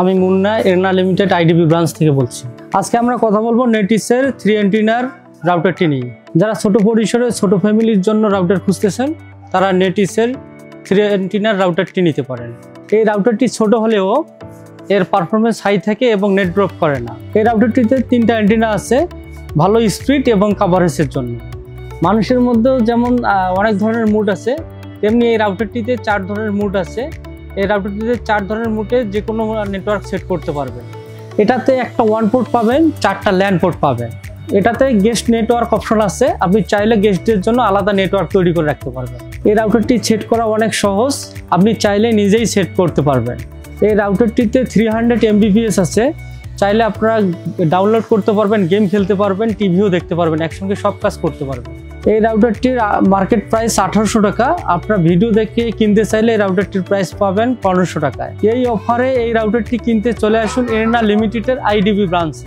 আমি Munna এরনা limited IDB branch থেকে বলছি। আজকে আমরা কথা বলবো নেটিসের 3 অ্যান্টেনার রাউটারটি নিয়ে। যারা ছোট পরিসরে ছোট ফ্যামিলির জন্য রাউটার খুঁজতেছেন তারা নেটিসের 3 অ্যান্টেনার রাউটারটি নিতে পারেন। এই রাউটারটি ছোট হলেও এর পারফরমেন্স হাই থাকে এবং নেট ড্রপ করে না। এই রাউটারটিতে 3টা অ্যান্টেনা আছে ভালো স্পিড এবং কভারেজের জন্য। মানুষের মধ্যেও যেমন অনেক ধরনের মুড আছে, তেমনি এই রাউটারটিতে 4 ধরনের মুড আছে। এই রাউটারটিতে 4 ধরনের মুডে যে কোনো নেটওয়ার্ক সেট করতে পারবেন। এটাতে একটা 1 পোর্ট পাবেন, 4টা ল্যান্ড পোর্ট পাবেন। এটাতে গেস্ট নেটওয়ার্ক অপশন আছে, আপনি চাইলে গেস্টদের জন্য আলাদা নেটওয়ার্ক তৈরি করে রাখতে পারবেন। এই রাউটারটি সেট করা অনেক সহজ, আপনি চাইলে নিজেই সেট করতে পারবেন। এই রাউটারটিতে 300 Mbps আছে, চাইলে আপনারা ডাউনলোড করতে পারবেন, গেম খেলতে পারবেন, টিভিও দেখতে পারবেন, একসঙ্গে সব কাজ করতে পারবেন। এই রাউটারটির মার্কেট প্রাইস 1800 টাকা। আপনারা ভিডিও দেখে কিনতে চাইলে এই রাউটারটির প্রাইস পাবেন 1500 টাকায়। এই অফারে এই রাউটারটি কিনতে চলে আসুন এরনা লিমিটেডের আইডিবি ব্রাঞ্চে।